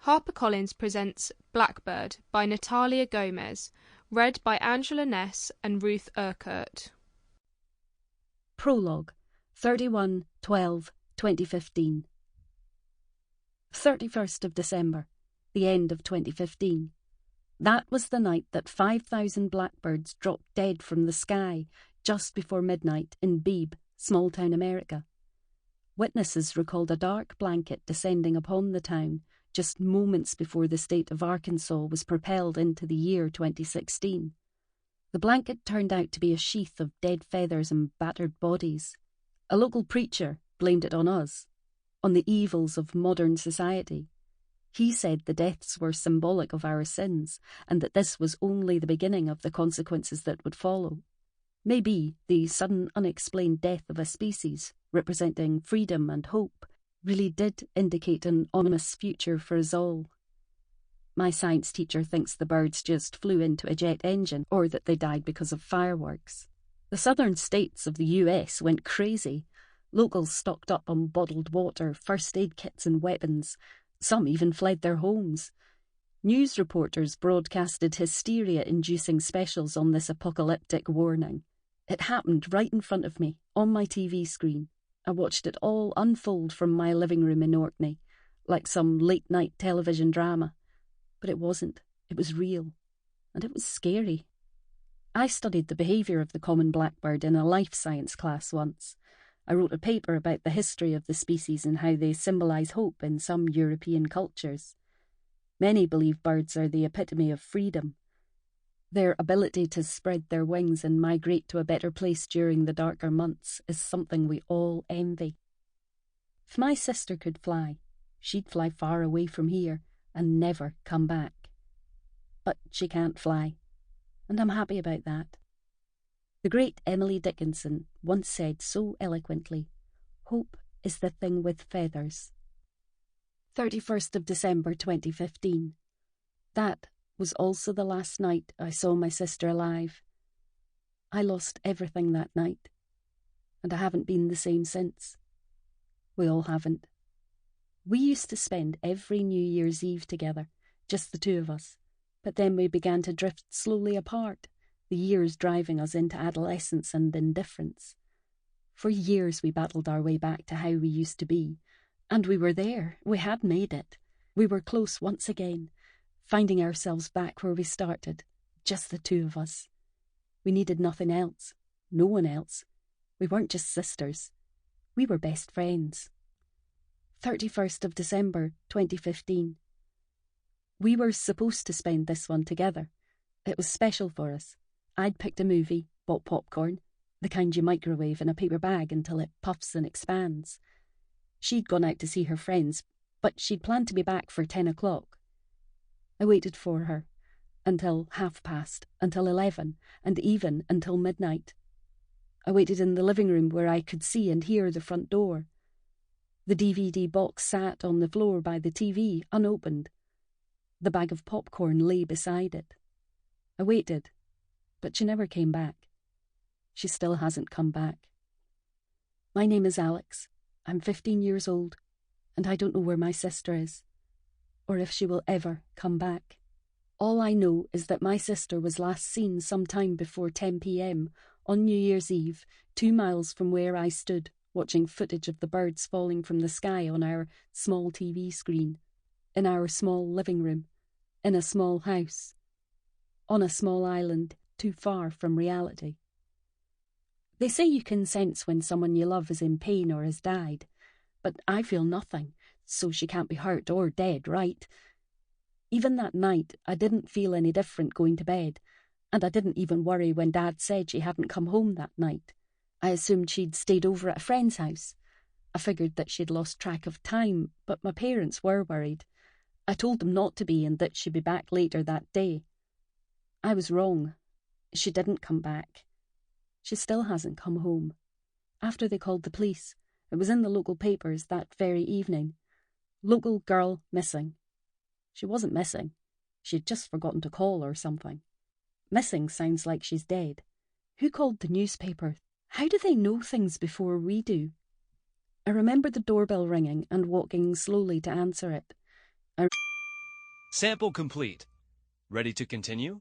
HarperCollins presents Blackbird by Natália Gomes, read by Angela Ness and Ruth Urquhart. Prologue, 31/12/2015. 31st of December, the end of 2015. That was the night that 5,000 blackbirds dropped dead from the sky just before midnight in Beebe, small-town America. Witnesses recalled a dark blanket descending upon the town just moments before the state of Arkansas was propelled into the year 2016. The blanket turned out to be a sheath of dead feathers and battered bodies. A local preacher blamed it on us, on the evils of modern society. He said the deaths were symbolic of our sins, and that this was only the beginning of the consequences that would follow. Maybe the sudden unexplained death of a species, representing freedom and hope, really did indicate an ominous future for us all. My science teacher thinks the birds just flew into a jet engine, or that they died because of fireworks. The southern states of the US went crazy. Locals stocked up on bottled water, first aid kits and weapons. Some even fled their homes. News reporters broadcasted hysteria-inducing specials on this apocalyptic warning. It happened right in front of me, on my TV screen. I watched it all unfold from my living room in Orkney, like some late-night television drama. But it wasn't. It was real. And it was scary. I studied the behaviour of the common blackbird in a life science class once. I wrote a paper about the history of the species and how they symbolise hope in some European cultures. Many believe birds are the epitome of freedom. Their ability to spread their wings and migrate to a better place during the darker months is something we all envy. If my sister could fly, she'd fly far away from here and never come back. But she can't fly, and I'm happy about that. The great Emily Dickinson once said so eloquently, "Hope is the thing with feathers." 31st of December 2015. That was also the last night I saw my sister alive. I lost everything that night, and I haven't been the same since. We all haven't. We used to spend every New Year's Eve together, just the two of us, but then we began to drift slowly apart, the years driving us into adolescence and indifference. For years we battled our way back to how we used to be, and we were there. We had made it. We were close once again, finding ourselves back where we started, just the two of us. We needed nothing else, no one else. We weren't just sisters. We were best friends. 31st of December 2015. We were supposed to spend this one together. It was special for us. I'd picked a movie, bought popcorn, the kind you microwave in a paper bag until it puffs and expands. She'd gone out to see her friends, but she'd planned to be back for 10 o'clock. I waited for her until past, until 11, and even until midnight. I waited in the living room where I could see and hear the front door. The DVD box sat on the floor by the TV, unopened. The bag of popcorn lay beside it. I waited, but she never came back. She still hasn't come back. My name is Alex. I'm 15 years old, and I don't know where my sister is, or if she will ever come back. All I know is that my sister was last seen sometime before 10 p.m. on New Year's Eve, 2 miles from where I stood, watching footage of the birds falling from the sky on our small TV screen, in our small living room, in a small house, on a small island too far from reality. They say you can sense when someone you love is in pain or has died, but I feel nothing, so she can't be hurt or dead, right? Even that night, I didn't feel any different going to bed, and I didn't even worry when Dad said she hadn't come home that night. I assumed she'd stayed over at a friend's house. I figured that she'd lost track of time, but my parents were worried. I told them not to be and that she'd be back later that day. I was wrong. She didn't come back. She still hasn't come home. After they called the police, it was in the local papers that very evening. Local girl missing. She wasn't missing. She'd just forgotten to call or something. Missing sounds like she's dead. Who called the newspaper? How do they know things before we do? I remember the doorbell ringing and walking slowly to answer it. Sample complete. Ready to continue?